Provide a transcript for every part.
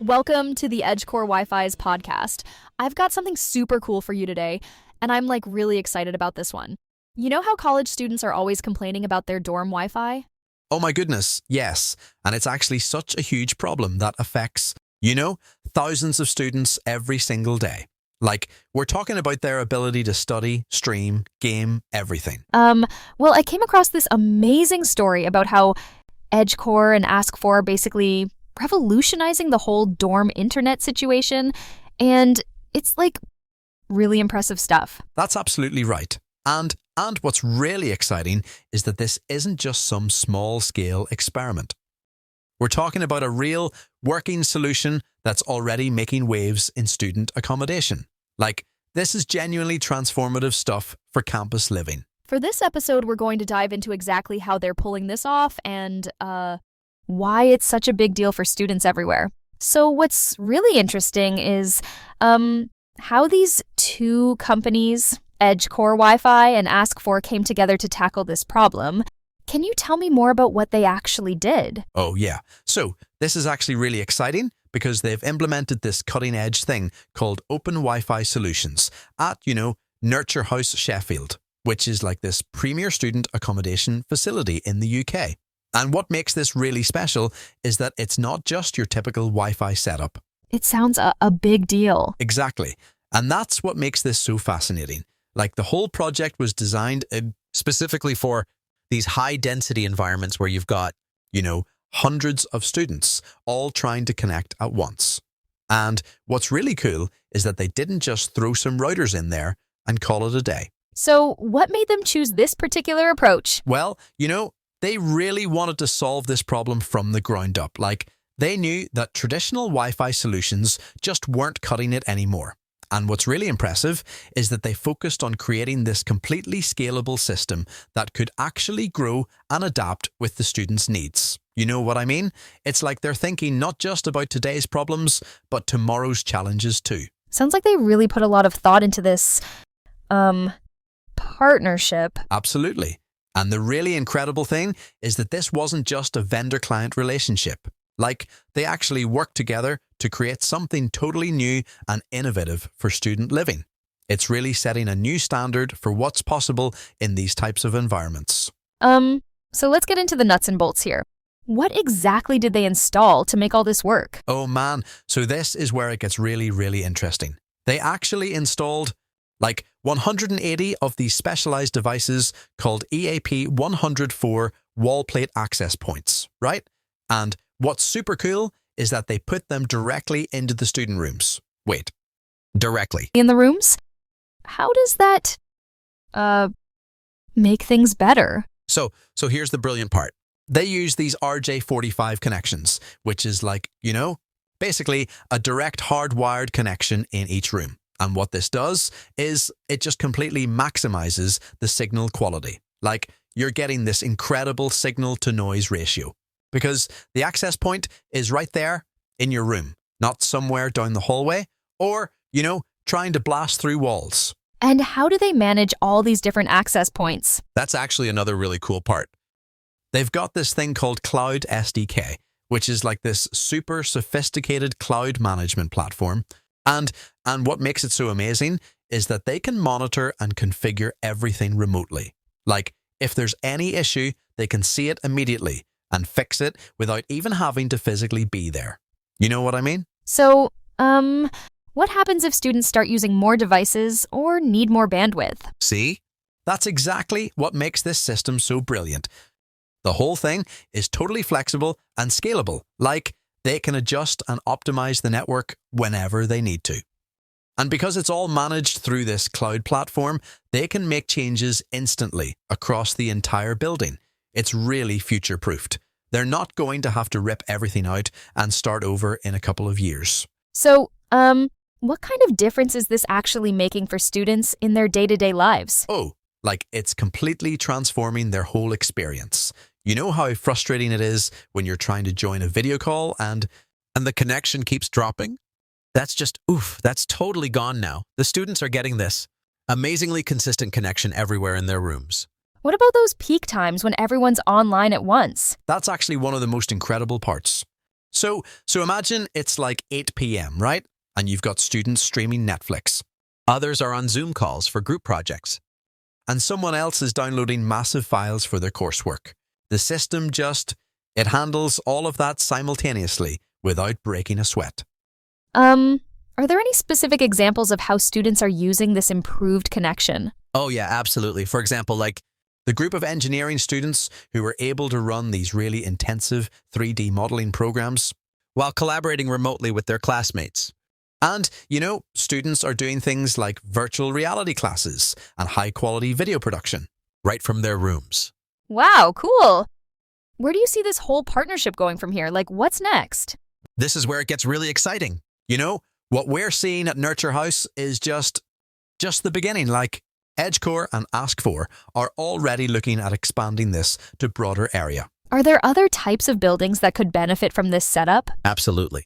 Welcome to the Edgecore Wi-Fi's podcast. I've got something super cool for you today, and I'm really excited about this one. You know how college students are always complaining about their dorm Wi-Fi? Oh my goodness, yes. And it's actually such a huge problem that affects, thousands of students every single day. We're talking about their ability to study, stream, game, everything. Well, I came across this amazing story about how Edgecore and Ask4 are basically revolutionizing the whole dorm internet situation, and it's really impressive stuff. That's absolutely right. And what's really exciting is that this isn't just some small-scale experiment. We're talking about a real working solution that's already making waves in student accommodation. This is genuinely transformative stuff for campus living. For this episode, we're going to dive into exactly how they're pulling this off and, why it's such a big deal for students everywhere. So what's really interesting is how these two companies, Edgecore Wi-Fi and Ask4, came together to tackle this problem. Can you tell me more about what they actually did? Oh, yeah. So this is actually really exciting because they've implemented this cutting-edge thing called Open Wi-Fi Solutions at, Nurture House Sheffield, which is this premier student accommodation facility in the UK. And what makes this really special is that it's not just your typical Wi-Fi setup. It sounds a big deal. Exactly. And that's what makes this so fascinating. The whole project was designed specifically for these high-density environments where you've got, hundreds of students all trying to connect at once. And what's really cool is that they didn't just throw some routers in there and call it a day. So what made them choose this particular approach? Well, they really wanted to solve this problem from the ground up. They knew that traditional Wi-Fi solutions just weren't cutting it anymore. And what's really impressive is that they focused on creating this completely scalable system that could actually grow and adapt with the students' needs. You know what I mean? It's they're thinking not just about today's problems, but tomorrow's challenges too. Sounds like they really put a lot of thought into this, partnership. Absolutely. And the really incredible thing is that this wasn't just a vendor-client relationship. They actually worked together to create something totally new and innovative for student living. It's really setting a new standard for what's possible in these types of environments. So let's get into the nuts and bolts here. What exactly did they install to make all this work? Oh man, so this is where it gets really, really interesting. They actually installed 180 of these specialized devices called EAP 104 wall plate access points, right? And what's super cool is that they put them directly into the student rooms. Wait, directly. In the rooms? How does that, make things better? So here's the brilliant part. They use these RJ45 connections, which is basically a direct hardwired connection in each room. And what this does is it just completely maximizes the signal quality. You're getting this incredible signal to noise ratio because the access point is right there in your room, not somewhere down the hallway or, trying to blast through walls. And how do they manage all these different access points? That's actually another really cool part. They've got this thing called Cloud SDK, which is this super sophisticated cloud management platform. And what makes it so amazing is that they can monitor and configure everything remotely. If there's any issue, they can see it immediately and fix it without even having to physically be there. You know what I mean? So, what happens if students start using more devices or need more bandwidth? See? That's exactly what makes this system so brilliant. The whole thing is totally flexible and scalable. They can adjust and optimize the network whenever they need to. And because it's all managed through this cloud platform, they can make changes instantly across the entire building. It's really future-proofed. They're not going to have to rip everything out and start over in a couple of years. So, what kind of difference is this actually making for students in their day-to-day lives? Oh, it's completely transforming their whole experience. You know how frustrating it is when you're trying to join a video call and the connection keeps dropping? That's just, that's totally gone now. The students are getting this amazingly consistent connection everywhere in their rooms. What about those peak times when everyone's online at once? That's actually one of the most incredible parts. So imagine it's like 8 p.m., right? And you've got students streaming Netflix. Others are on Zoom calls for group projects. And someone else is downloading massive files for their coursework. The system it handles all of that simultaneously without breaking a sweat. Are there any specific examples of how students are using this improved connection? Oh yeah, absolutely. For example, like the group of engineering students who were able to run these really intensive 3D modeling programs while collaborating remotely with their classmates. And, students are doing things like virtual reality classes and high-quality video production right from their rooms. Wow, cool. Where do you see this whole partnership going from here? Like, what's next? This is where it gets really exciting. What we're seeing at Nurture House is just the beginning. Like, Edgecore and Ask4 are already looking at expanding this to broader area. Are there other types of buildings that could benefit from this setup? Absolutely.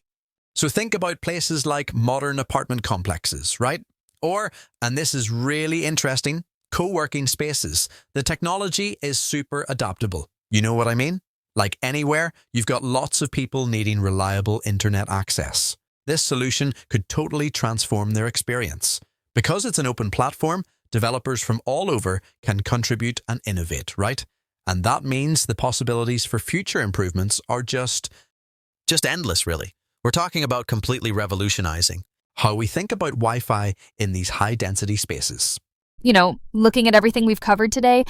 So think about places like modern apartment complexes, right? Or, and this is really interesting, co-working spaces. The technology is super adaptable. You know what I mean? Like anywhere, you've got lots of people needing reliable internet access. This solution could totally transform their experience. Because it's an open platform, developers from all over can contribute and innovate, right? And that means the possibilities for future improvements are just endless, really. We're talking about completely revolutionizing how we think about Wi-Fi in these high-density spaces. Looking at everything we've covered today,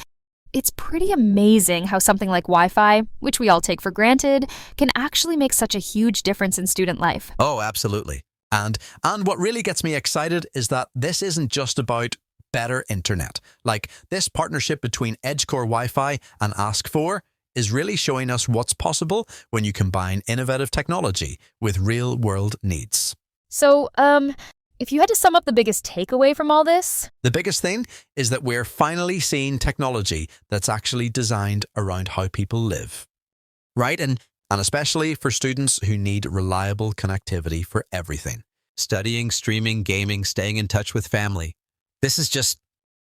it's pretty amazing how something like Wi-Fi, which we all take for granted, can actually make such a huge difference in student life. Oh, absolutely. And what really gets me excited is that this isn't just about better internet. Like, this partnership between Edgecore Wi-Fi and Ask4 is really showing us what's possible when you combine innovative technology with real-world needs. So, if you had to sum up the biggest takeaway from all this? The biggest thing is that we're finally seeing technology that's actually designed around how people live. Right? And especially for students who need reliable connectivity for everything. Studying, streaming, gaming, staying in touch with family. This is just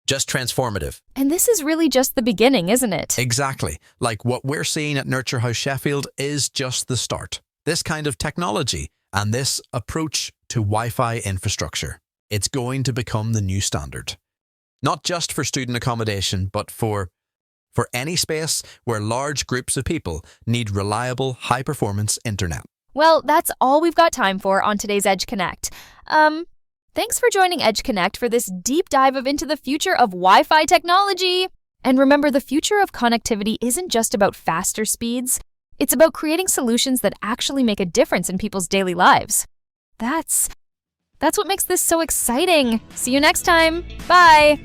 transformative. And this is really just the beginning, isn't it? Exactly. Like what we're seeing at Nurture House Sheffield is just the start. This kind of technology and this approach to Wi-Fi infrastructure, it's going to become the new standard. Not just for student accommodation, but for any space where large groups of people need reliable, high-performance internet. Well, that's all we've got time for on today's Edge Connect. Thanks for joining Edge Connect for this deep dive into the future of Wi-Fi technology. And remember, the future of connectivity isn't just about faster speeds. It's about creating solutions that actually make a difference in people's daily lives. That's what makes this so exciting. See you next time. Bye.